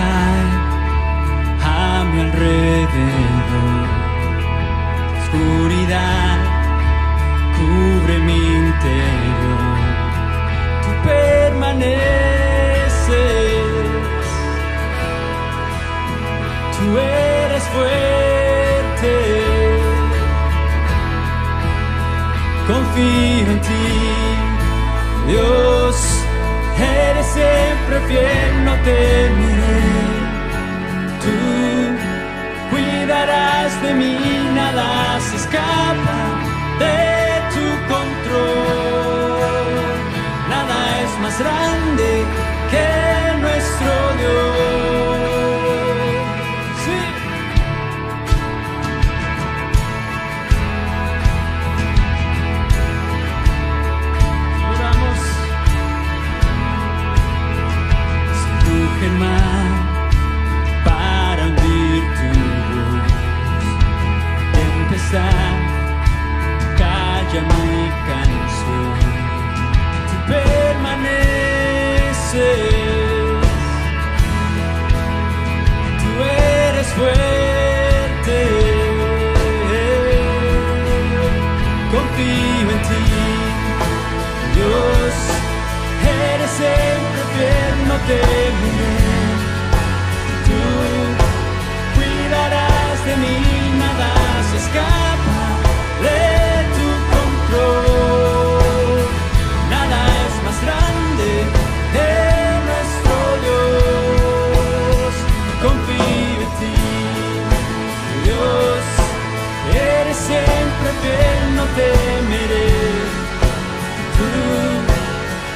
cae a mi alrededor, oscuridad cubre mi interior, tú permaneces, tú eres fuerte, confío en ti, Dios, eres siempre fiel, no temeré, tú cuidarás de mí, nada se escapa de tu control, nada es más grande que nuestro Dios. Sí. Oramos. Se ruge el mar para hundir tu voz, tempestad calla mi canción, tú permaneces, tú eres fuerte, confío en ti, Dios, eres siempre fiel, no temeré, tú cuidarás de mí, nada se escapa de tu control, nada es más grande que nuestro Dios, confío en ti, Dios, eres siempre fiel, no temeré, tú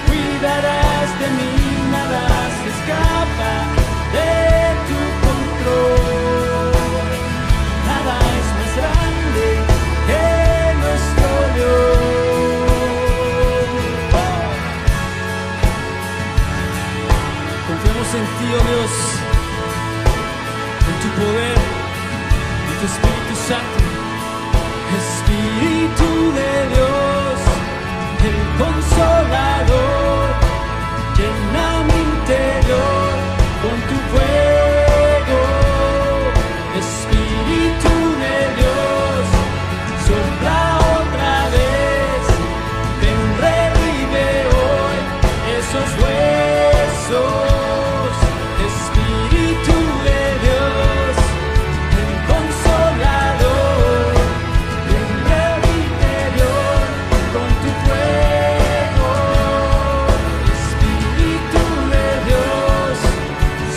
cuidarás de mí, nada se escapa de tu control, nada es más grande que nuestro Dios. ¡Oh! Confiamos en ti, oh Dios, en tu poder, en tu Espíritu Santo, Espíritu de Dios, el Consolador, llena mi interior con tu fuego, Espíritu de Dios, sopla otra vez, ven, revive hoy esos huesos, Espíritu de Dios, el Consolador, ven, revive hoy con tu fuego, Espíritu de Dios,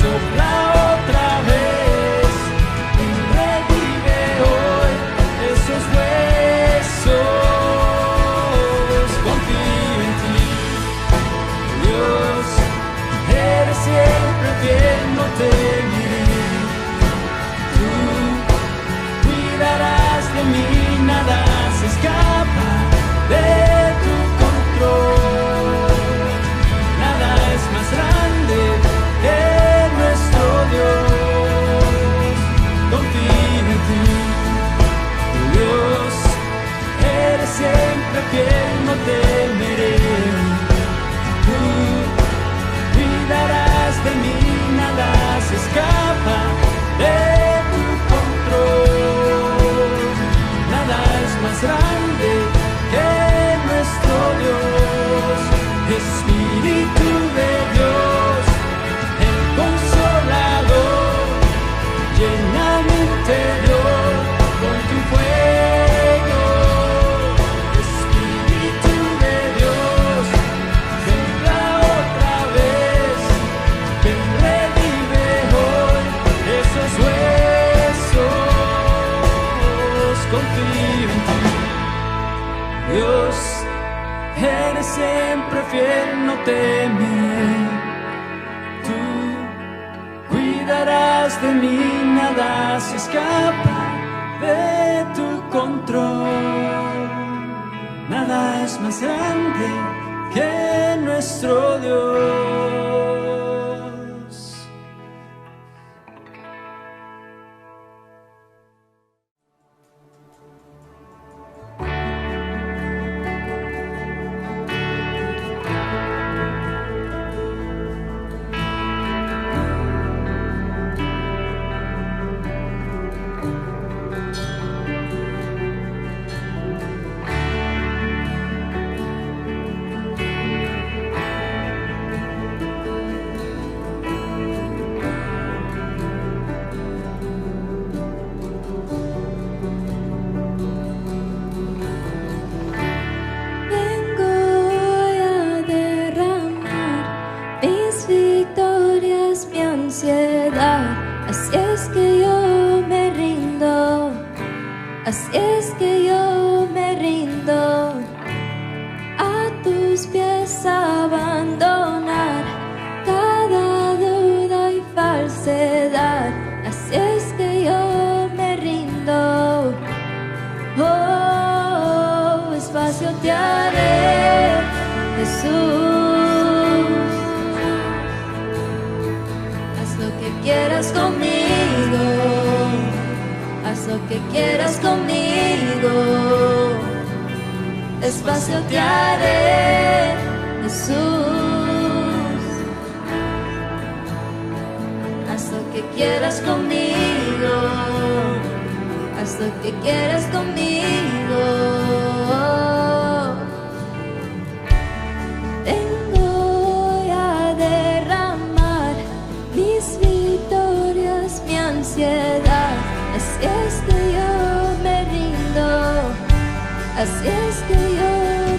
sopla otra vez, ven, revive hoy esos huesos, confío en ti, Dios, eres siempre fiel, no temeré, tú cuidarás de mí, nada se escapa de tu control, nada es más grande que nuestro Dios, confío en ti, Dios, eres siempre fiel, no temeré, tú cuidarás de mí, nada se escapa de tu control, nada es más grande que nuestro Dios, Espíritu de Dios, el Consolador, llena mi interior con tu fuego, Espíritu de Dios, sopla otra vez, ven, revive hoy esos huesos, confío en ti, Dios, eres siempre fiel, no temeré, tú cuidarás de mí, nada se escapa de tu control, nada es más grande que nuestro Dios. ansiedad. Así es que yo me rindo, así es que yo me rindo a tus pies, a abandonar cada duda y falsedad. Así es que yo me rindo. Oh, espacio te haré, Jesús. Haz lo que quieras conmigo, haz lo que quieras conmigo. Espacio te haré, Jesús. Haz lo que quieras conmigo, haz lo que quieras conmigo. Vengo a derramar mis victorias, mi ansiedad. Así es que yo me rindo, así es que yo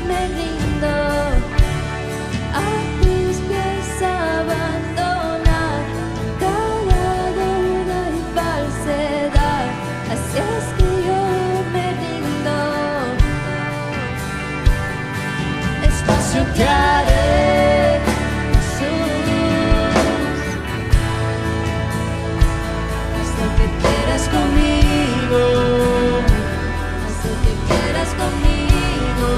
me rindo a tus pies, a abandonar cada duda y falsedad. Así es que yo me rindo. Espacio te haré, Jesús. Haz lo que quieras conmigo, haz lo que quieras conmigo.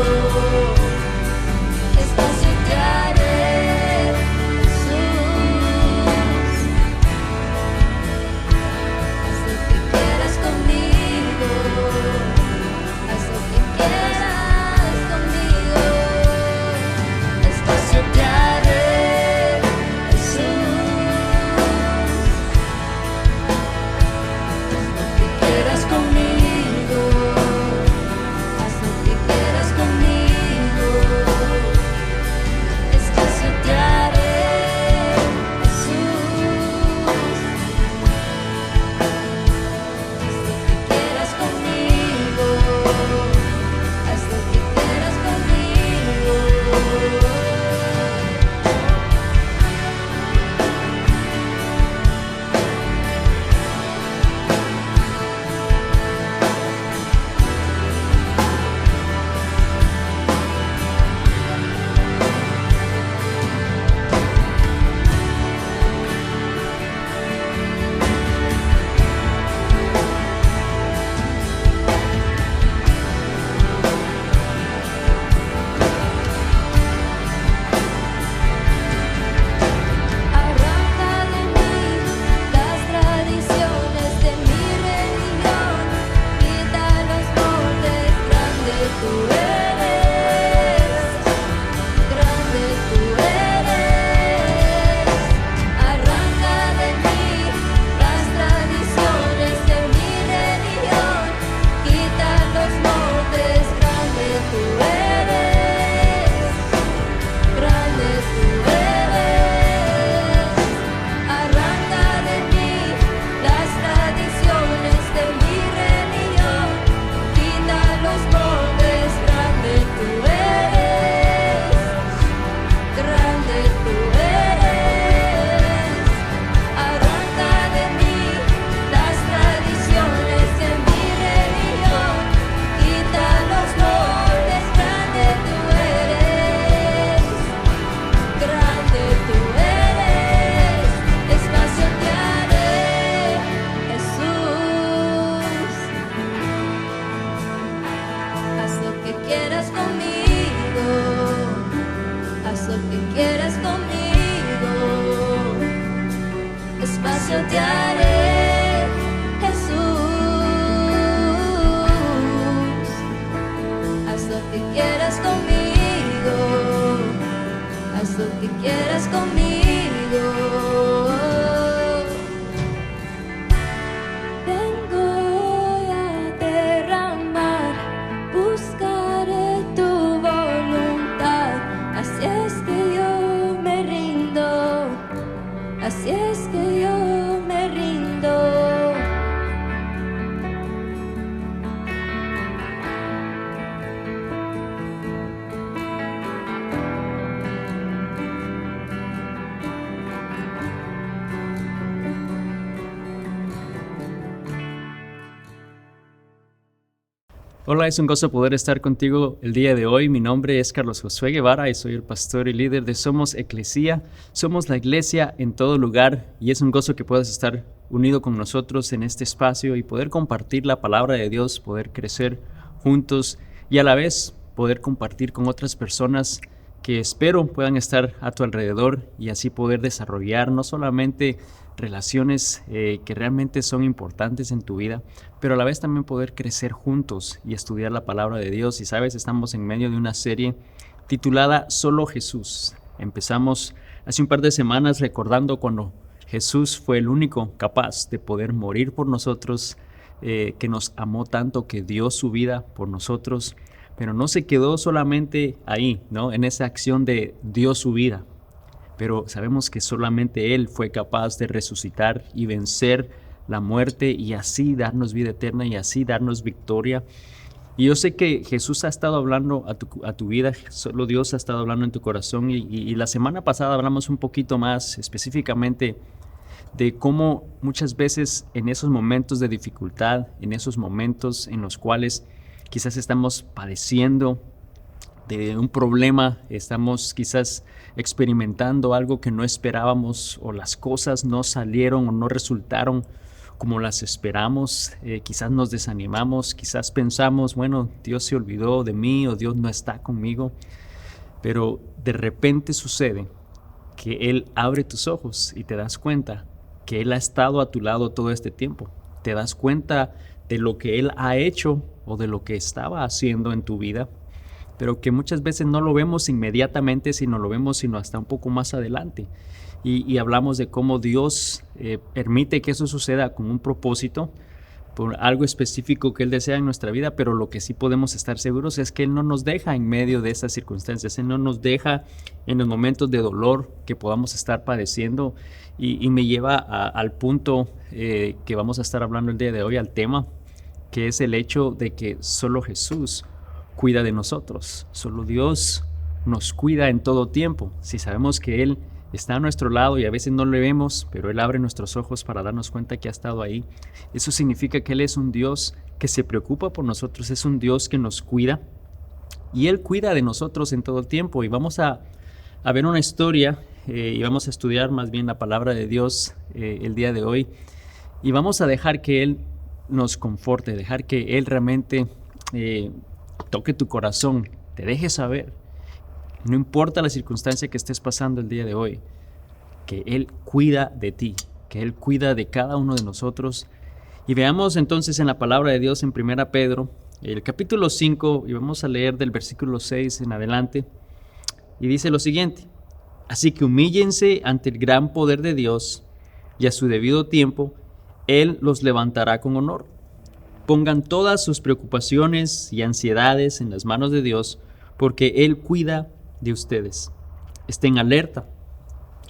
Espacio te haré, Jesús. Haz lo que quieras conmigo, haz lo que quieras conmigo. Espacio te haré, Jesús. Haz lo que quieras conmigo, haz lo que quieras conmigo. Espacio te haré, Jesús. Haz lo que quieras conmigo, haz lo que quieras conmigo. Arranca de mí las tradiciones de mi religión, quita los moldes. Grande tú eres, grande tú eres. Arranca de mí las tradiciones de mi religión, quita los moldes. Grande tú eres, grande tú eres. Arranca de mí las tradiciones de mi religión, quita los moldes. Grande tú eres, grande tú eres. Arranca de mí las tradiciones de mi religión, quita los moldes. Grande tú eres, grande tú eres. Espacio te haré, Jesús. Haz lo que quieras conmigo, haz lo que quieras conmigo. Espacio te haré, Jesús. Haz lo que quieras conmigo, haz lo que quieras conmigo. Vengo a derramar, buscaré tu voluntad. Así es que yo me rindo, así es que yo me rindo. Hola, es un gozo poder estar contigo el día de hoy. Mi nombre es Carlos Josué Guevara y soy el pastor y líder de Somos Eclesia. Somos la iglesia en todo lugar y es un gozo que puedas estar unido con nosotros en este espacio y poder compartir la palabra de Dios, poder crecer juntos y a la vez poder compartir con otras personas que espero puedan estar a tu alrededor y así poder desarrollar no solamente relaciones que realmente son importantes en tu vida, pero a la vez también poder crecer juntos y estudiar la palabra de Dios. Y sabes, estamos en medio de una serie titulada Solo Jesús. Empezamos hace un par de semanas recordando cuando Jesús fue el único capaz de poder morir por nosotros, que nos amó tanto que dio su vida por nosotros, pero no se quedó solamente ahí, ¿no? En esa acción de dio su vida, pero sabemos que solamente Él fue capaz de resucitar y vencer la muerte y así darnos vida eterna y así darnos victoria. Y yo sé que Jesús ha estado hablando a tu vida, solo Dios ha estado hablando en tu corazón y la semana pasada hablamos un poquito más específicamente de cómo muchas veces en esos momentos de dificultad, en esos momentos en los cuales quizás estamos padeciendo de un problema, estamos quizás experimentando algo que no esperábamos o las cosas no salieron o no resultaron como las esperamos, quizás nos desanimamos, quizás pensamos, bueno, Dios se olvidó de mí o Dios no está conmigo, pero de repente sucede que Él abre tus ojos y te das cuenta que Él ha estado a tu lado todo este tiempo. Te das cuenta de lo que Él ha hecho o de lo que estaba haciendo en tu vida, pero que muchas veces no lo vemos inmediatamente, sino lo vemos sino hasta un poco más adelante. Y hablamos de cómo Dios permite que eso suceda con un propósito, por algo específico que Él desea en nuestra vida, pero lo que sí podemos estar seguros es que Él no nos deja en medio de esas circunstancias, Él no nos deja en los momentos de dolor que podamos estar padeciendo y me lleva al punto que vamos a estar hablando el día de hoy, al tema, que es el hecho de que solo Jesús cuida de nosotros, solo Dios nos cuida en todo tiempo. Si sabemos que Él está a nuestro lado y a veces no le vemos, pero Él abre nuestros ojos para darnos cuenta que ha estado ahí, eso significa que Él es un Dios que se preocupa por nosotros, es un Dios que nos cuida y Él cuida de nosotros en todo el tiempo. Y vamos a ver una historia y vamos a estudiar más bien la palabra de Dios el día de hoy y vamos a dejar que Él nos conforte, dejar que Él realmente toque tu corazón, te deje saber, no importa la circunstancia que estés pasando el día de hoy, que Él cuida de ti, que Él cuida de cada uno de nosotros. Y veamos entonces en la palabra de Dios en 1 Pedro, el capítulo 5, y vamos a leer del versículo 6 en adelante, y dice lo siguiente: así que humíllense ante el gran poder de Dios, y a su debido tiempo Él los levantará con honor. Pongan todas sus preocupaciones y ansiedades en las manos de Dios, porque Él cuida de ustedes. Estén alerta.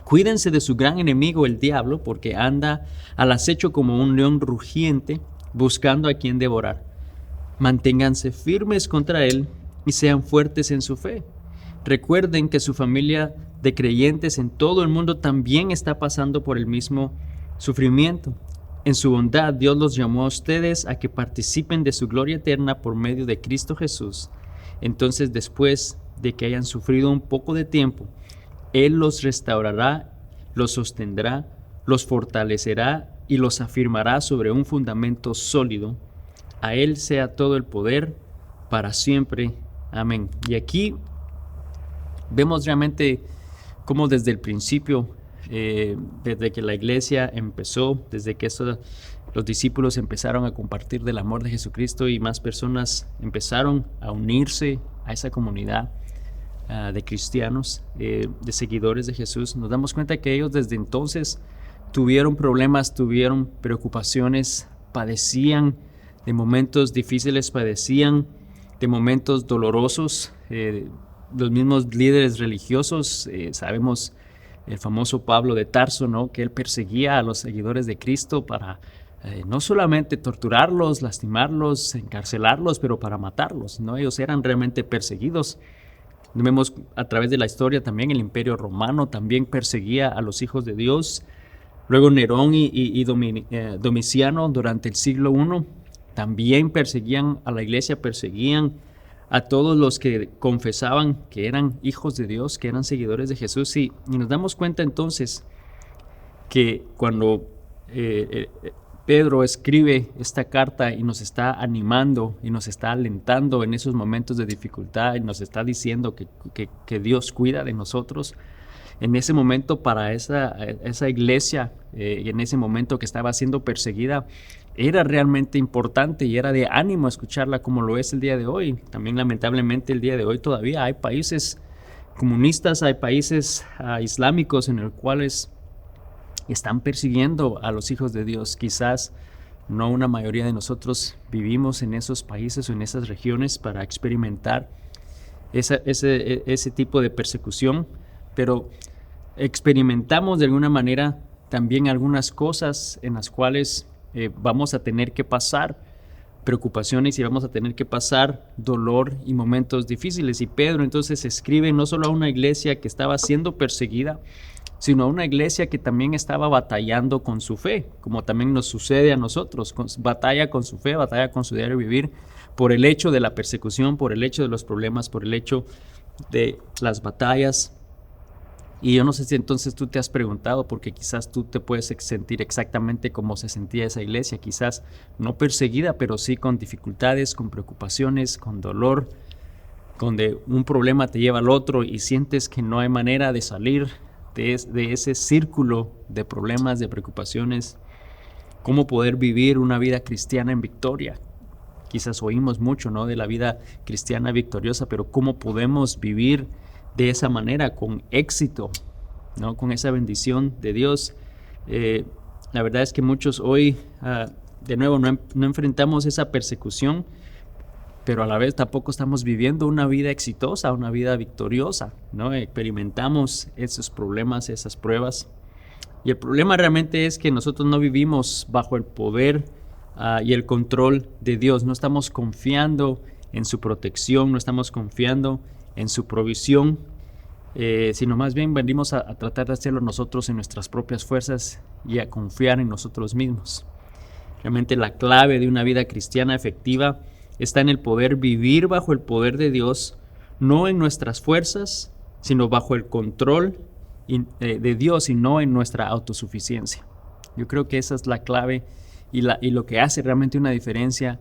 Cuídense de su gran enemigo, el diablo, porque anda al acecho como un león rugiente, buscando a quien devorar. Manténganse firmes contra él y sean fuertes en su fe. Recuerden que su familia de creyentes en todo el mundo también está pasando por el mismo sufrimiento. En su bondad, Dios los llamó a ustedes a que participen de su gloria eterna por medio de Cristo Jesús. Entonces, después de que hayan sufrido un poco de tiempo, Él los restaurará, los sostendrá, los fortalecerá y los afirmará sobre un fundamento sólido. A Él sea todo el poder para siempre. Amén. Y aquí vemos realmente cómo desde el principio, desde que la iglesia empezó, desde que los discípulos empezaron a compartir del amor de Jesucristo y más personas empezaron a unirse a esa comunidad de cristianos, de seguidores de Jesús, nos damos cuenta que ellos desde entonces tuvieron problemas, tuvieron preocupaciones, padecían de momentos difíciles, padecían de momentos dolorosos. Los mismos líderes religiosos, sabemos el famoso Pablo de Tarso, ¿no? Que él perseguía a los seguidores de Cristo para no solamente torturarlos, lastimarlos, encarcelarlos, pero para matarlos, ¿no? Ellos eran realmente perseguidos. Vemos a través de la historia también el Imperio Romano también perseguía a los hijos de Dios. Luego Nerón y Domiciano durante el siglo I también perseguían a la iglesia, perseguían a todos los que confesaban que eran hijos de Dios, que eran seguidores de Jesús. Y nos damos cuenta entonces que cuando Pedro escribe esta carta y nos está animando y nos está alentando en esos momentos de dificultad y nos está diciendo que Dios cuida de nosotros, en ese momento para esa iglesia y en ese momento que estaba siendo perseguida, era realmente importante y era de ánimo escucharla como lo es el día de hoy. También lamentablemente el día de hoy todavía hay países comunistas, hay países islámicos en los cuales están persiguiendo a los hijos de Dios. Quizás no una mayoría de nosotros vivimos en esos países o en esas regiones para experimentar ese tipo de persecución, pero experimentamos de alguna manera también algunas cosas en las cuales vamos a tener que pasar preocupaciones y vamos a tener que pasar dolor y momentos difíciles. Y Pedro entonces escribe no solo a una iglesia que estaba siendo perseguida, sino a una iglesia que también estaba batallando con su fe, como también nos sucede a nosotros, batalla con su fe, batalla con su diario vivir, por el hecho de la persecución, por el hecho de los problemas, por el hecho de las batallas. Y yo no sé si entonces tú te has preguntado, porque quizás tú te puedes sentir exactamente como se sentía esa iglesia, quizás no perseguida, pero sí con dificultades, con preocupaciones, con dolor, donde un problema te lleva al otro y sientes que no hay manera de salir de ese círculo de problemas, de preocupaciones. ¿Cómo poder vivir una vida cristiana en victoria? Quizás oímos mucho, ¿no?, de la vida cristiana victoriosa, pero ¿cómo podemos vivir de esa manera, con éxito, ¿no?, con esa bendición de Dios? La verdad es que muchos hoy, de nuevo, no enfrentamos esa persecución, pero a la vez tampoco estamos viviendo una vida exitosa, una vida victoriosa, ¿no? Experimentamos esos problemas, esas pruebas. Y el problema realmente es que nosotros no vivimos bajo el poder y el control de Dios. No estamos confiando en su protección, no estamos confiando en su provisión, sino más bien venimos a tratar de hacerlo nosotros en nuestras propias fuerzas y a confiar en nosotros mismos. Realmente la clave de una vida cristiana efectiva está en el poder vivir bajo el poder de Dios, no en nuestras fuerzas, sino bajo el control de Dios y no en nuestra autosuficiencia. Yo creo que esa es la clave y lo que hace realmente una diferencia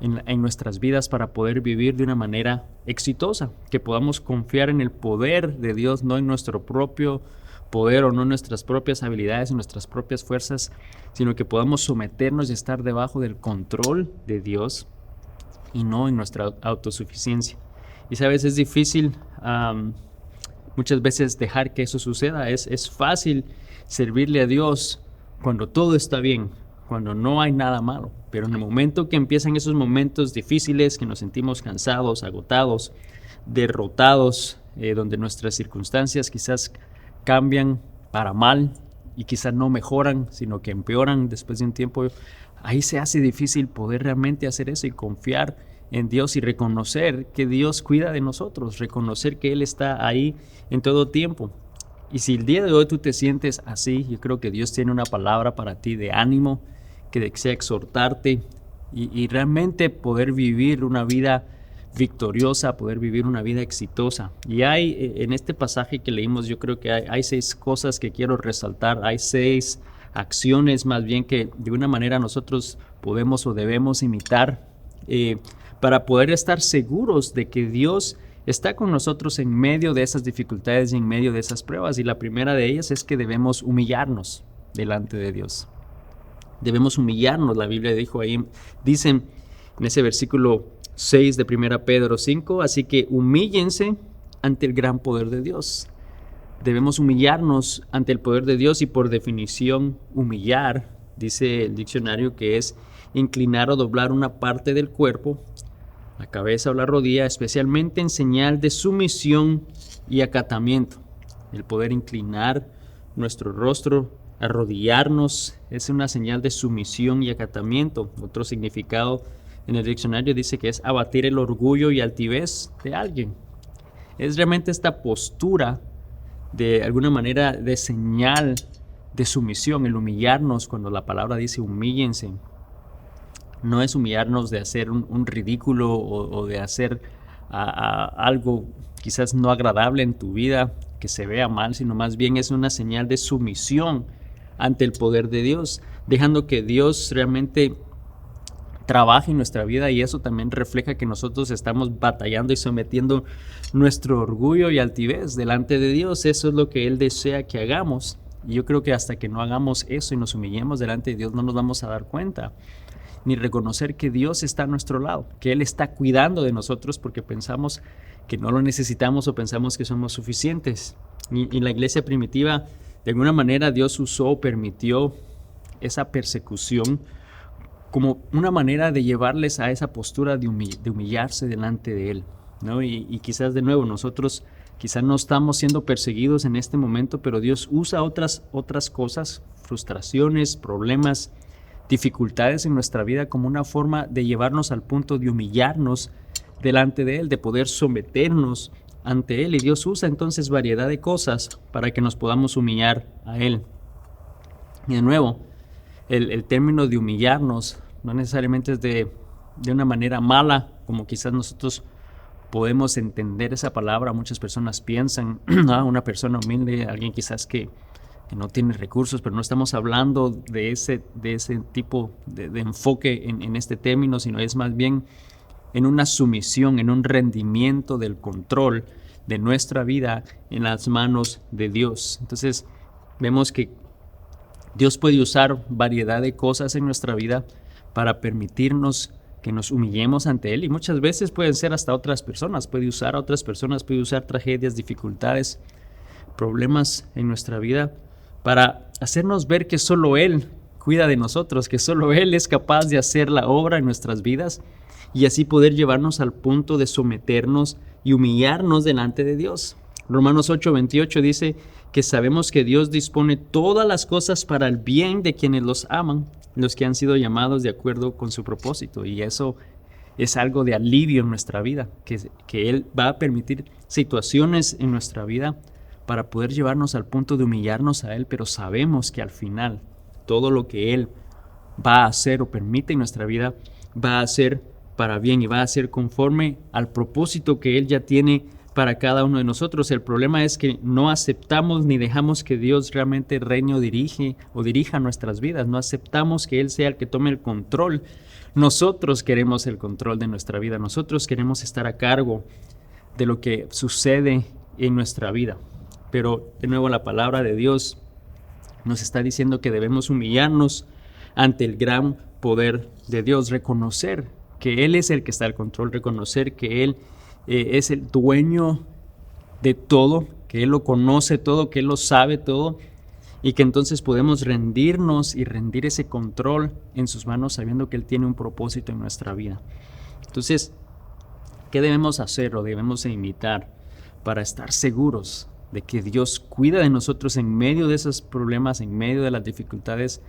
en nuestras vidas para poder vivir de una manera exitosa, que podamos confiar en el poder de Dios, no en nuestro propio poder o no en nuestras propias habilidades, en nuestras propias fuerzas, sino que podamos someternos y estar debajo del control de Dios y no en nuestra autosuficiencia. Y sabes, es difícil muchas veces dejar que eso suceda. Es fácil servirle a Dios cuando todo está bien, cuando no hay nada malo, pero en el momento que empiezan esos momentos difíciles, que nos sentimos cansados, agotados, derrotados, donde nuestras circunstancias quizás cambian para mal y quizás no mejoran, sino que empeoran después de un tiempo, ahí se hace difícil poder realmente hacer eso y confiar en Dios y reconocer que Dios cuida de nosotros, reconocer que Él está ahí en todo tiempo. Y si el día de hoy tú te sientes así, yo creo que Dios tiene una palabra para ti de ánimo, que desea exhortarte y realmente poder vivir una vida victoriosa, poder vivir una vida exitosa. Y hay en este pasaje que leímos, yo creo que hay 6 cosas que quiero resaltar, hay 6 acciones más bien que de una manera nosotros podemos o debemos imitar para poder estar seguros de que Dios está con nosotros en medio de esas dificultades y en medio de esas pruebas. Y la primera de ellas es que debemos humillarnos delante de Dios. Debemos humillarnos, la Biblia dice en ese versículo 6 de 1 Pedro 5, así que humíllense ante el gran poder de Dios. Debemos humillarnos ante el poder de Dios y por definición humillar, dice el diccionario, que es inclinar o doblar una parte del cuerpo, la cabeza o la rodilla, especialmente en señal de sumisión y acatamiento. El poder inclinar nuestro rostro, arrodillarnos, es una señal de sumisión y acatamiento. Otro significado en el diccionario dice que es abatir el orgullo y altivez de alguien. Es realmente esta postura de alguna manera de señal de sumisión, el humillarnos, cuando la palabra dice humíllense. No es humillarnos de hacer un ridículo o de hacer algo quizás no agradable en tu vida, que se vea mal, sino más bien es una señal de sumisión ante el poder de Dios, dejando que Dios realmente trabaje en nuestra vida, y eso también refleja que nosotros estamos batallando y sometiendo nuestro orgullo y altivez delante de Dios. Eso es lo que Él desea que hagamos, y yo creo que hasta que no hagamos eso y nos humillemos delante de Dios no nos vamos a dar cuenta ni reconocer que Dios está a nuestro lado, que Él está cuidando de nosotros porque pensamos que no lo necesitamos o pensamos que somos suficientes. Y la iglesia primitiva, de alguna manera, Dios usó o permitió esa persecución como una manera de llevarles a esa postura de humillarse delante de Él, ¿no? Y quizás de nuevo nosotros quizás no estamos siendo perseguidos en este momento, pero Dios usa otras cosas, frustraciones, problemas, dificultades en nuestra vida como una forma de llevarnos al punto de humillarnos delante de Él, de poder someternos ante Él. Y Dios usa entonces variedad de cosas para que nos podamos humillar a Él. Y de nuevo, el término de humillarnos no necesariamente es de una manera mala, como quizás nosotros podemos entender esa palabra. Muchas personas piensan, una persona humilde, alguien quizás que no tiene recursos, pero no estamos hablando de ese tipo de enfoque en este término, sino es más bien en una sumisión, en un rendimiento del control de nuestra vida en las manos de Dios. Entonces vemos que Dios puede usar variedad de cosas en nuestra vida para permitirnos que nos humillemos ante Él, y muchas veces pueden ser hasta otras personas, puede usar a otras personas, puede usar tragedias, dificultades, problemas en nuestra vida para hacernos ver que solo Él cuida de nosotros, que solo Él es capaz de hacer la obra en nuestras vidas, y así poder llevarnos al punto de someternos y humillarnos delante de Dios. Romanos 8:28 dice que sabemos que Dios dispone todas las cosas para el bien de quienes los aman, los que han sido llamados de acuerdo con su propósito. Y eso es algo de alivio en nuestra vida, que Él va a permitir situaciones en nuestra vida para poder llevarnos al punto de humillarnos a Él, pero sabemos que al final todo lo que Él va a hacer o permite en nuestra vida va a ser para bien y va a ser conforme al propósito que Él ya tiene para cada uno de nosotros. El problema es que no aceptamos ni dejamos que Dios realmente reine o dirija nuestras vidas. No aceptamos que Él sea el que tome el control. Nosotros queremos el control de nuestra vida. Nosotros queremos estar a cargo de lo que sucede en nuestra vida. Pero de nuevo la palabra de Dios nos está diciendo que debemos humillarnos ante el gran poder de Dios, reconocer que Él es el que está al control, reconocer que Él es el dueño de todo, que Él lo conoce todo, que Él lo sabe todo, y que entonces podemos rendirnos y rendir ese control en sus manos sabiendo que Él tiene un propósito en nuestra vida. Entonces, ¿qué debemos hacer o debemos imitar para estar seguros de que Dios cuida de nosotros en medio de esos problemas, en medio de las dificultades?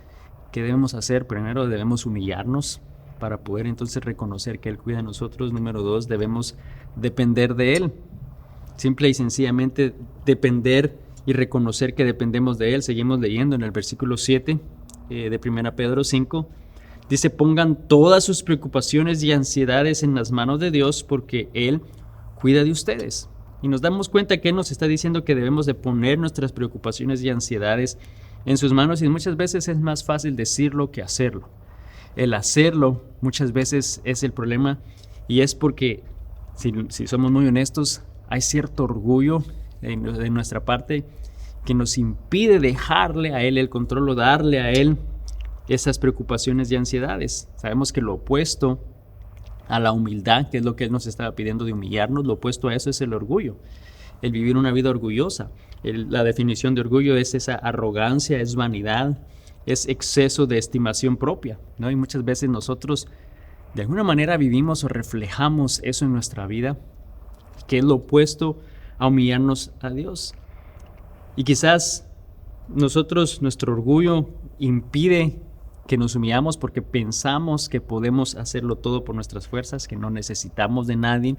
¿Qué debemos hacer? Primero, debemos humillarnos para poder entonces reconocer que Él cuida de nosotros. Número 2, debemos depender de Él. Simple y sencillamente depender y reconocer que dependemos de Él. Seguimos leyendo en el versículo 7 de 1 Pedro 5. Dice, pongan todas sus preocupaciones y ansiedades en las manos de Dios porque Él cuida de ustedes. Y nos damos cuenta que Él nos está diciendo que debemos de poner nuestras preocupaciones y ansiedades en sus manos, y muchas veces es más fácil decirlo que hacerlo. El hacerlo muchas veces es el problema, y es porque, si somos muy honestos, hay cierto orgullo de nuestra parte que nos impide dejarle a Él el control o darle a Él esas preocupaciones y ansiedades. Sabemos que lo opuesto a la humildad, que es lo que Él nos estaba pidiendo de humillarnos, lo opuesto a eso es el orgullo, el vivir una vida orgullosa. La definición de orgullo es esa arrogancia, es vanidad, es exceso de estimación propia, ¿no? Y muchas veces nosotros de alguna manera vivimos o reflejamos eso en nuestra vida, que es lo opuesto a humillarnos a Dios. Y quizás nuestro orgullo impide que nos humillamos porque pensamos que podemos hacerlo todo por nuestras fuerzas, que no necesitamos de nadie,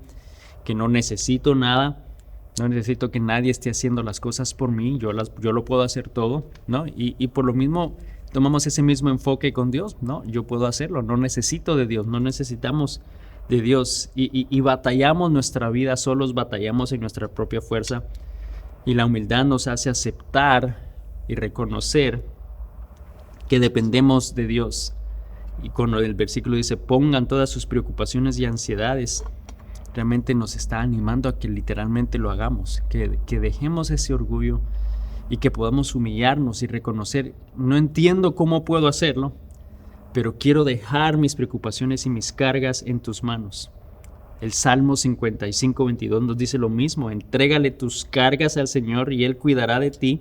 que no necesito nada, no necesito que nadie esté haciendo las cosas por mí, yo lo puedo hacer todo, ¿no? Y por lo mismo tomamos ese mismo enfoque con Dios. No, yo puedo hacerlo, no necesito de Dios, no necesitamos de Dios. Y batallamos nuestra vida solos, batallamos en nuestra propia fuerza. Y la humildad nos hace aceptar y reconocer que dependemos de Dios. Y cuando el versículo dice, pongan todas sus preocupaciones y ansiedades, realmente nos está animando a que literalmente lo hagamos, que dejemos ese orgullo y que podamos humillarnos y reconocer, no entiendo cómo puedo hacerlo, pero quiero dejar mis preocupaciones y mis cargas en tus manos. El Salmo 55:22 nos dice lo mismo, entrégale tus cargas al Señor y Él cuidará de ti,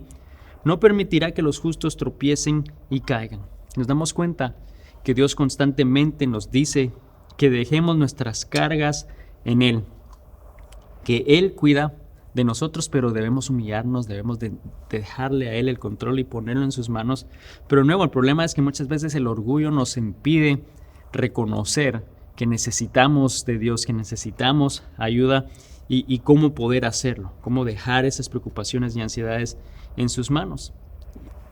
no permitirá que los justos tropiecen y caigan. Nos damos cuenta que Dios constantemente nos dice que dejemos nuestras cargas en Él, que Él cuida de nosotros, pero debemos humillarnos, debemos de dejarle a Él el control y ponerlo en sus manos. Pero de nuevo, el problema es que muchas veces el orgullo nos impide reconocer que necesitamos de Dios, que necesitamos ayuda y cómo poder hacerlo, cómo dejar esas preocupaciones y ansiedades en sus manos.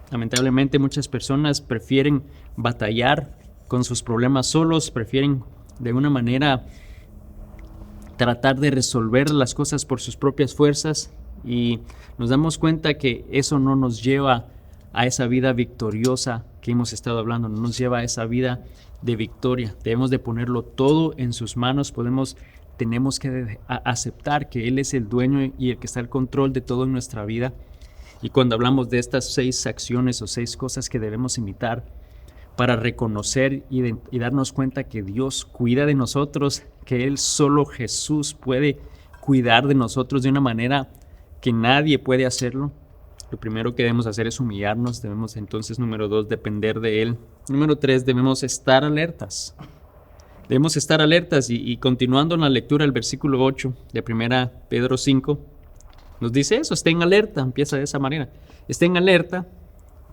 Lamentablemente muchas personas prefieren batallar con sus problemas solos, prefieren de una manera tratar de resolver las cosas por sus propias fuerzas, y nos damos cuenta que eso no nos lleva a esa vida victoriosa que hemos estado hablando, no nos lleva a esa vida de victoria. Debemos de ponerlo todo en sus manos, tenemos que aceptar que Él es el dueño y el que está al control de todo en nuestra vida. Y cuando hablamos de estas 6 acciones o 6 cosas que debemos imitar para reconocer y darnos cuenta que Dios cuida de nosotros, que Él solo Jesús puede cuidar de nosotros de una manera que nadie puede hacerlo, lo primero que debemos hacer es humillarnos. Debemos entonces, número 2, depender de Él. Número 3, debemos estar alertas. Debemos estar alertas y continuando en la lectura del versículo 8 de 1 Pedro 5, nos dice eso, estén alerta, empieza de esa manera. Estén alerta,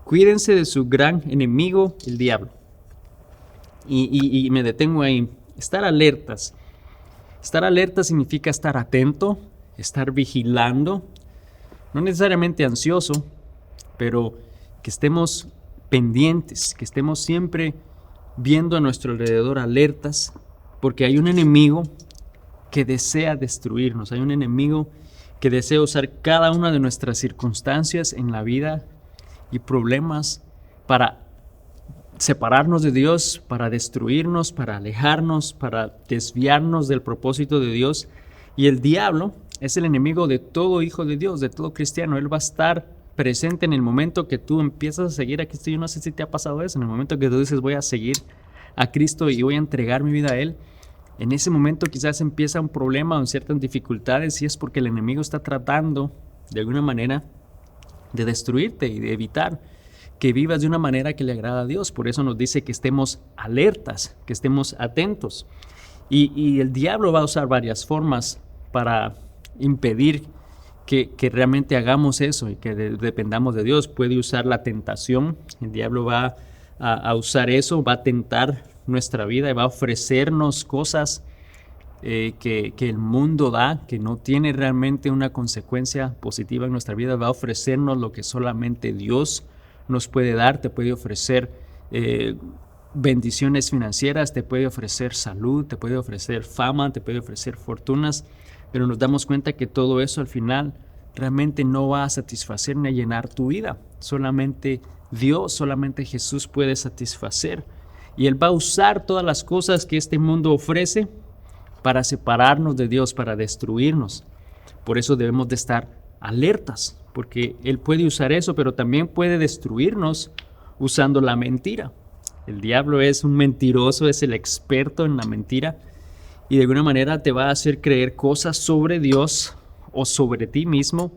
cuídense de su gran enemigo, el diablo. Y me detengo ahí. Estar alertas. Estar alerta significa estar atento, estar vigilando, no necesariamente ansioso, pero que estemos pendientes, que estemos siempre viendo a nuestro alrededor alertas, porque hay un enemigo que desea destruirnos, hay un enemigo que desea usar cada una de nuestras circunstancias en la vida y problemas para separarnos de Dios, para destruirnos, para alejarnos, para desviarnos del propósito de Dios. Y el diablo es el enemigo de todo hijo de Dios, de todo cristiano. Él va a estar presente en el momento que tú empiezas a seguir a Cristo. Yo no sé si te ha pasado eso, en el momento que tú dices voy a seguir a Cristo y voy a entregar mi vida a Él. En ese momento quizás empieza un problema o ciertas dificultades, y es porque el enemigo está tratando de alguna manera de destruirte y de evitar que vivas de una manera que le agrada a Dios. Por eso nos dice que estemos alertas, que estemos atentos. Y el diablo va a usar varias formas para impedir que realmente hagamos eso y que dependamos de Dios. Puede usar la tentación. El diablo va a usar eso, va a tentar nuestra vida y va a ofrecernos cosas que el mundo da, que no tiene realmente una consecuencia positiva en nuestra vida. Va a ofrecernos lo que solamente Dios nos puede dar. Te puede ofrecer bendiciones financieras, te puede ofrecer salud, te puede ofrecer fama, te puede ofrecer fortunas, pero nos damos cuenta que todo eso al final realmente no va a satisfacer ni a llenar tu vida. Solamente Dios, solamente Jesús puede satisfacer, y Él va a usar todas las cosas que este mundo ofrece para separarnos de Dios, para destruirnos. Por eso debemos de estar alertas, porque Él puede usar eso, pero también puede destruirnos usando la mentira. El diablo es un mentiroso, es el experto en la mentira, y de alguna manera te va a hacer creer cosas sobre Dios o sobre ti mismo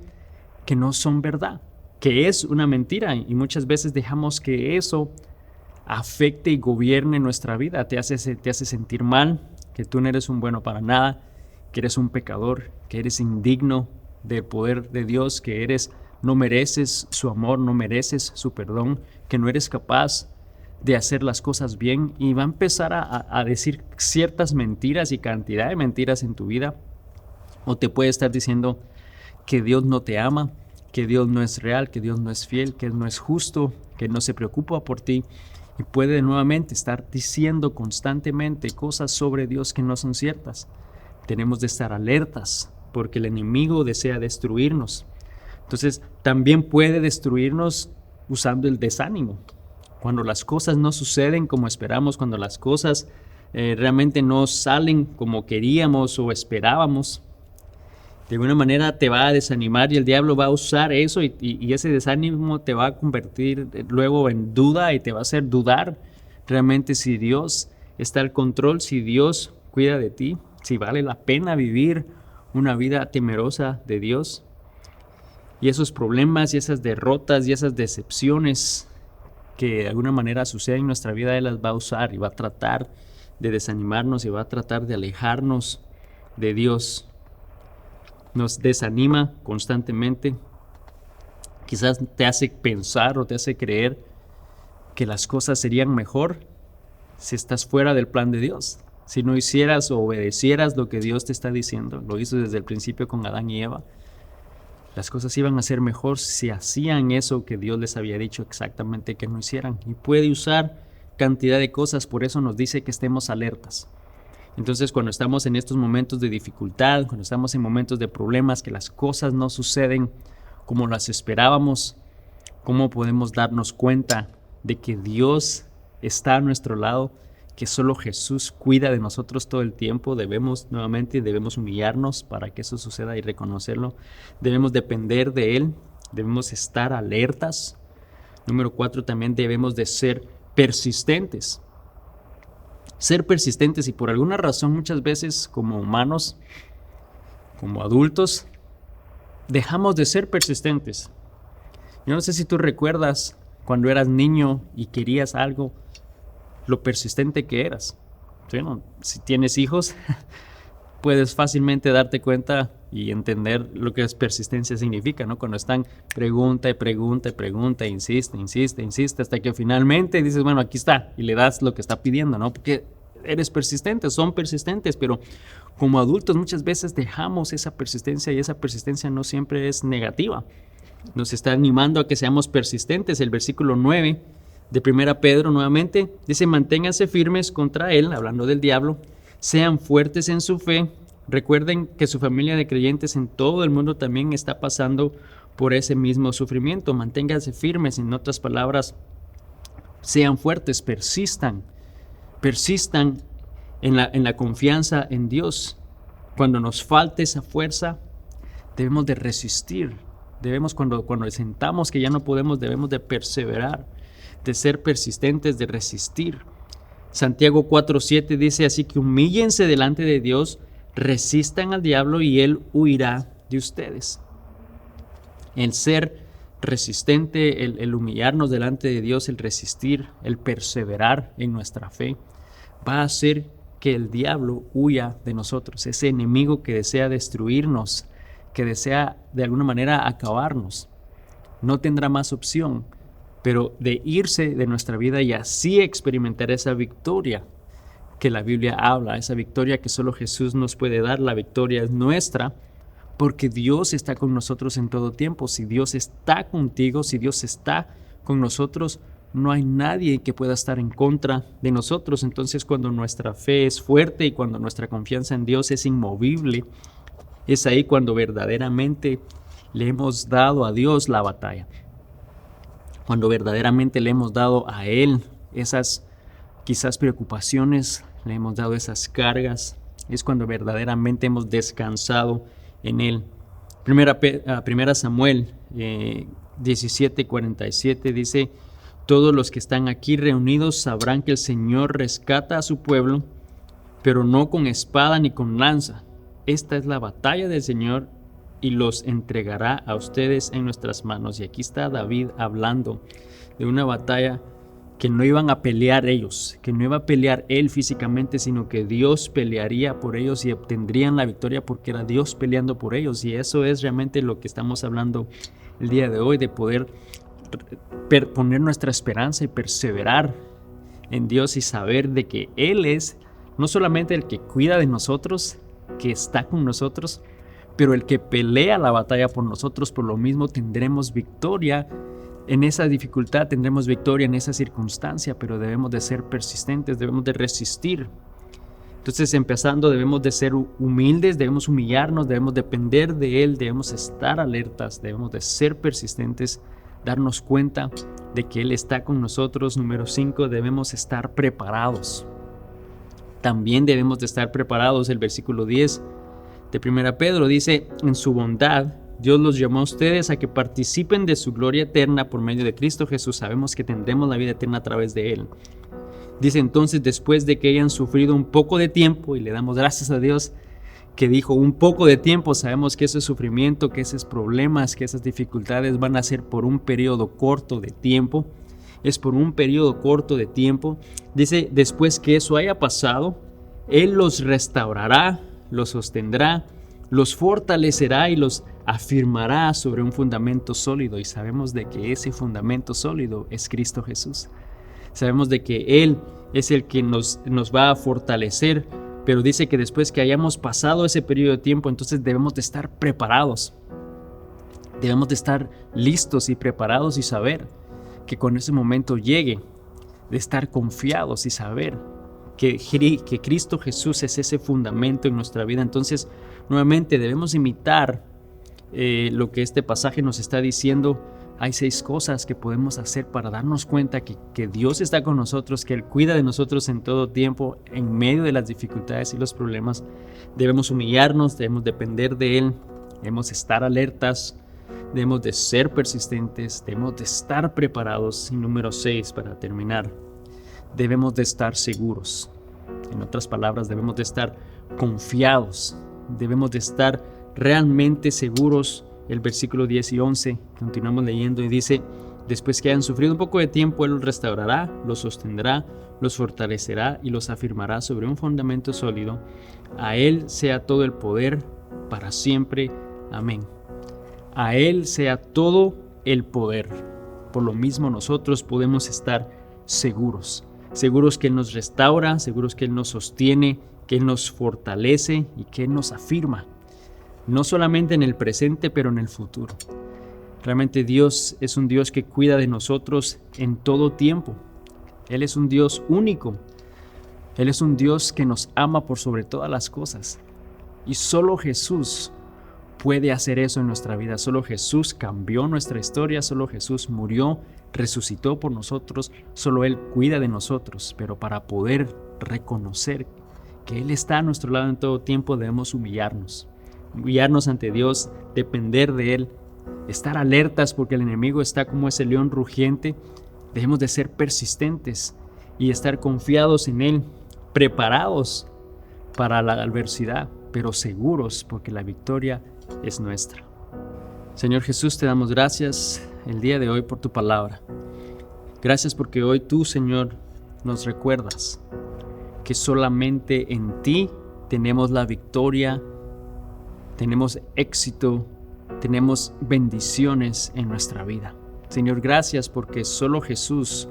que no son verdad, que es una mentira, y muchas veces dejamos que eso afecte y gobierne nuestra vida. Te hace sentir mal, que tú no eres un bueno para nada, que eres un pecador, que eres indigno del poder de Dios, que no mereces su amor, no mereces su perdón, que no eres capaz de hacer las cosas bien, y va a empezar a decir ciertas mentiras y cantidad de mentiras en tu vida. O te puede estar diciendo que Dios no te ama, que Dios no es real, que Dios no es fiel, que Él no es justo, que no se preocupa por ti y puede nuevamente estar diciendo constantemente cosas sobre Dios que no son ciertas. Tenemos de estar alertas porque el enemigo desea destruirnos. Entonces, también puede destruirnos usando el desánimo. Cuando las cosas no suceden como esperamos, cuando las cosas realmente no salen como queríamos o esperábamos, de alguna manera te va a desanimar y el diablo va a usar eso y ese desánimo te va a convertir luego en duda y te va a hacer dudar realmente si Dios está al control, si Dios cuida de ti, si vale la pena vivir una vida temerosa de Dios. Y esos problemas y esas derrotas y esas decepciones que de alguna manera suceden en nuestra vida, Él las va a usar y va a tratar de desanimarnos y va a tratar de alejarnos de Dios. Nos desanima constantemente. Quizás te hace pensar o te hace creer que las cosas serían mejor si estás fuera del plan de Dios. Si no hicieras o obedecieras lo que Dios te está diciendo. Lo hizo desde el principio con Adán y Eva. Las cosas iban a ser mejor si hacían eso que Dios les había dicho exactamente que no hicieran. Y puede usar cantidad de cosas, por eso nos dice que estemos alertas. Entonces, cuando estamos en estos momentos de dificultad, cuando estamos en momentos de problemas, que las cosas no suceden como las esperábamos, ¿cómo podemos darnos cuenta de que Dios está a nuestro lado, que solo Jesús cuida de nosotros todo el tiempo? Debemos humillarnos para que eso suceda y reconocerlo. Debemos depender de Él, debemos estar alertas. Número 4, también debemos de ser persistentes. Ser persistentes, y por alguna razón muchas veces como humanos, como adultos, dejamos de ser persistentes. Yo no sé si tú recuerdas cuando eras niño y querías algo, lo persistente que eras. Bueno, si tienes hijos, puedes fácilmente darte cuenta y entender lo que es persistencia significa, ¿no? Cuando están pregunta y pregunta y pregunta, insiste, hasta que finalmente dices, bueno, aquí está, y le das lo que está pidiendo, ¿no? Porque eres persistente, son persistentes, pero como adultos muchas veces dejamos esa persistencia y esa persistencia no siempre es negativa. Nos está animando a que seamos persistentes. El versículo 9 de 1 Pedro nuevamente dice: manténganse firmes contra él, hablando del diablo, sean fuertes en su fe. Recuerden que su familia de creyentes en todo el mundo también está pasando por ese mismo sufrimiento. Manténganse firmes, en otras palabras, sean fuertes, persistan en la confianza en Dios. Cuando nos falte esa fuerza, debemos de resistir. Cuando sentamos que ya no podemos, debemos de perseverar, de ser persistentes, de resistir. Santiago 4:7 dice: así que humíllense delante de Dios, resistan al diablo y él huirá de ustedes. El ser resistente, el humillarnos delante de Dios, el resistir, el perseverar en nuestra fe, va a hacer que el diablo huya de nosotros, ese enemigo que desea destruirnos, que desea de alguna manera acabarnos. No tendrá más opción, pero de irse de nuestra vida y así experimentar esa victoria que la Biblia habla, esa victoria que solo Jesús nos puede dar. La victoria es nuestra porque Dios está con nosotros en todo tiempo. Si Dios está contigo, si Dios está con nosotros, no hay nadie que pueda estar en contra de nosotros. Entonces, cuando nuestra fe es fuerte y cuando nuestra confianza en Dios es inmovible, es ahí cuando verdaderamente le hemos dado a Dios la batalla. Cuando verdaderamente le hemos dado a Él esas quizás preocupaciones, le hemos dado esas cargas, es cuando verdaderamente hemos descansado en Él. Primera Samuel 17:47 dice: todos los que están aquí reunidos sabrán que el Señor rescata a su pueblo, pero no con espada ni con lanza. Esta es la batalla del Señor y los entregará a ustedes en nuestras manos. Y aquí está David hablando de una batalla que no iban a pelear ellos, que no iba a pelear él físicamente, sino que Dios pelearía por ellos y obtendrían la victoria porque era Dios peleando por ellos. Y eso es realmente lo que estamos hablando el día de hoy, de poder poner nuestra esperanza y perseverar en Dios y saber de que Él es no solamente el que cuida de nosotros, que está con nosotros, pero el que pelea la batalla por nosotros. Por lo mismo tendremos victoria En esa dificultad tendremos victoria en esa circunstancia, pero debemos de ser persistentes, debemos de resistir. Entonces, empezando, debemos de ser humildes, debemos humillarnos, debemos depender de Él, debemos estar alertas, debemos de ser persistentes, darnos cuenta de que Él está con nosotros. Número 5, debemos estar preparados. También debemos de estar preparados. El versículo 10 de 1 Pedro dice: en su bondad, Dios los llamó a ustedes a que participen de su gloria eterna por medio de Cristo Jesús. Sabemos que tendremos la vida eterna a través de Él. Dice entonces, después de que hayan sufrido un poco de tiempo, y le damos gracias a Dios que dijo un poco de tiempo, sabemos que ese sufrimiento, que esos problemas, que esas dificultades van a ser por un periodo corto de tiempo, es por un periodo corto de tiempo. Dice, después que eso haya pasado, Él los restaurará, los sostendrá, los fortalecerá y los afirmará sobre un fundamento sólido. Y sabemos de que ese fundamento sólido es Cristo Jesús. Sabemos de que Él es el que nos va a fortalecer, pero dice que después que hayamos pasado ese periodo de tiempo, entonces debemos de estar preparados. Debemos de estar listos y preparados y saber que cuando ese momento llegue, de estar confiados y saber que Cristo Jesús es ese fundamento en nuestra vida. Entonces, nuevamente debemos imitar lo que este pasaje nos está diciendo. Hay 6 cosas que podemos hacer para darnos cuenta que Dios está con nosotros, que Él cuida de nosotros en todo tiempo, en medio de las dificultades y los problemas. Debemos humillarnos, debemos depender de Él, debemos estar alertas, debemos de ser persistentes, debemos de estar preparados. Y número 6, para terminar, debemos de estar seguros. En otras palabras, debemos de estar confiados, debemos de estar realmente seguros. El versículo 10 y 11, continuamos leyendo y dice: después que hayan sufrido un poco de tiempo, Él los restaurará, los sostendrá, los fortalecerá y los afirmará sobre un fundamento sólido. A Él sea todo el poder para siempre. Amén. A Él sea todo el poder. Por lo mismo nosotros podemos estar seguros. Seguros que Él nos restaura, seguros que Él nos sostiene, que Él nos fortalece y que Él nos afirma. No solamente en el presente, pero en el futuro. Realmente Dios es un Dios que cuida de nosotros en todo tiempo. Él es un Dios único. Él es un Dios que nos ama por sobre todas las cosas. Y solo Jesús puede hacer eso en nuestra vida. Solo Jesús cambió nuestra historia. Solo Jesús murió, resucitó por nosotros. Solo Él cuida de nosotros. Pero para poder reconocer que Él está a nuestro lado en todo tiempo, debemos humillarnos ante Dios, depender de Él, estar alertas porque el enemigo está como ese león rugiente. Debemos de ser persistentes y estar confiados en Él, preparados para la adversidad, pero seguros porque la victoria es nuestra. Señor Jesús, te damos gracias el día de hoy por tu palabra. Gracias porque hoy tú, Señor, nos recuerdas que solamente en ti tenemos la victoria, tenemos éxito, tenemos bendiciones en nuestra vida. Señor, gracias porque solo Jesús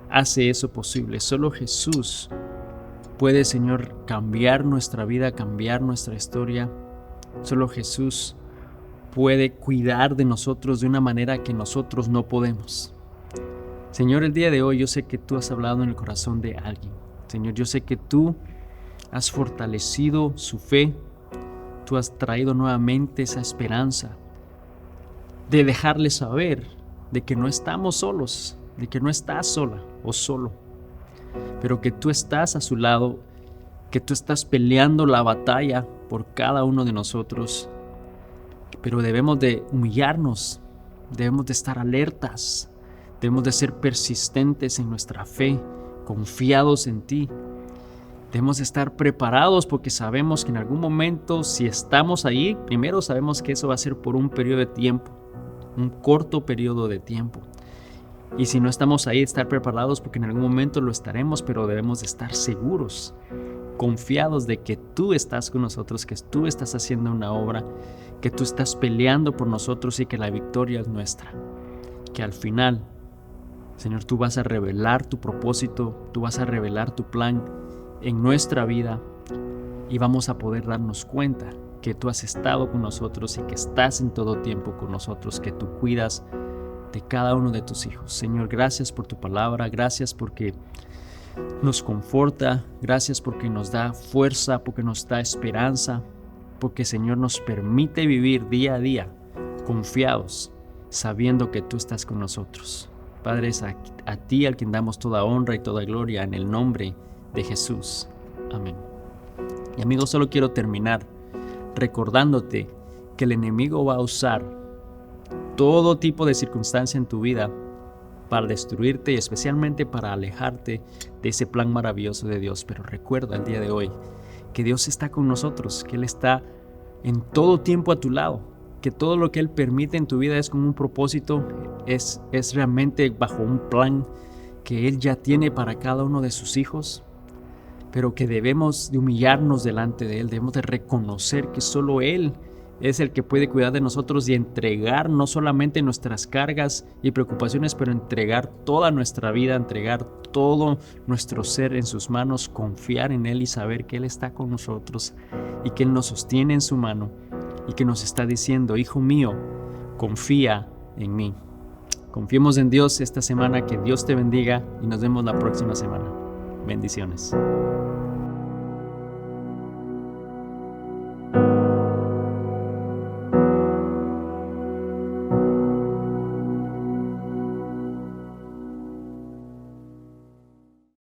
hace eso posible. Solo Jesús puede, Señor, cambiar nuestra vida, cambiar nuestra historia. Solo Jesús puede cuidar de nosotros de una manera que nosotros no podemos. Señor, el día de hoy yo sé que tú has hablado en el corazón de alguien. Señor, yo sé que tú has fortalecido su fe. Tú has traído nuevamente esa esperanza de dejarle saber de que no estamos solos, de que no estás sola o solo, pero que tú estás a su lado, que tú estás peleando la batalla por cada uno de nosotros. Pero debemos de humillarnos, debemos de estar alertas, debemos de ser persistentes en nuestra fe, confiados en ti. Debemos estar preparados porque sabemos que en algún momento, si estamos ahí, primero sabemos que eso va a ser por un periodo de tiempo, un corto periodo de tiempo. Y si no estamos ahí, estar preparados porque en algún momento lo estaremos, pero debemos de estar seguros, confiados de que tú estás con nosotros, que tú estás haciendo una obra, que tú estás peleando por nosotros y que la victoria es nuestra. Que al final, Señor, tú vas a revelar tu propósito, tú vas a revelar tu plan en nuestra vida y vamos a poder darnos cuenta que tú has estado con nosotros y que estás en todo tiempo con nosotros, que tú cuidas de cada uno de tus hijos. Señor, gracias por tu palabra, gracias porque nos conforta, gracias porque nos da fuerza, porque nos da esperanza, porque Señor nos permite vivir día a día confiados, sabiendo que tú estás con nosotros. Padre, es a ti al quien damos toda honra y toda gloria en el nombre de Jesús. Amén. Y amigos, solo quiero terminar recordándote que el enemigo va a usar todo tipo de circunstancia en tu vida para destruirte y especialmente para alejarte de ese plan maravilloso de Dios. Pero recuerda el día de hoy que Dios está con nosotros, que Él está en todo tiempo a tu lado, que todo lo que Él permite en tu vida es con un propósito, es realmente bajo un plan que Él ya tiene para cada uno de sus hijos, pero que debemos de humillarnos delante de Él, debemos de reconocer que solo Él es el que puede cuidar de nosotros y entregar no solamente nuestras cargas y preocupaciones, pero entregar toda nuestra vida, entregar todo nuestro ser en sus manos, confiar en Él y saber que Él está con nosotros y que Él nos sostiene en su mano y que nos está diciendo: hijo mío, confía en mí. Confiemos en Dios esta semana, que Dios te bendiga y nos vemos la próxima semana. Bendiciones.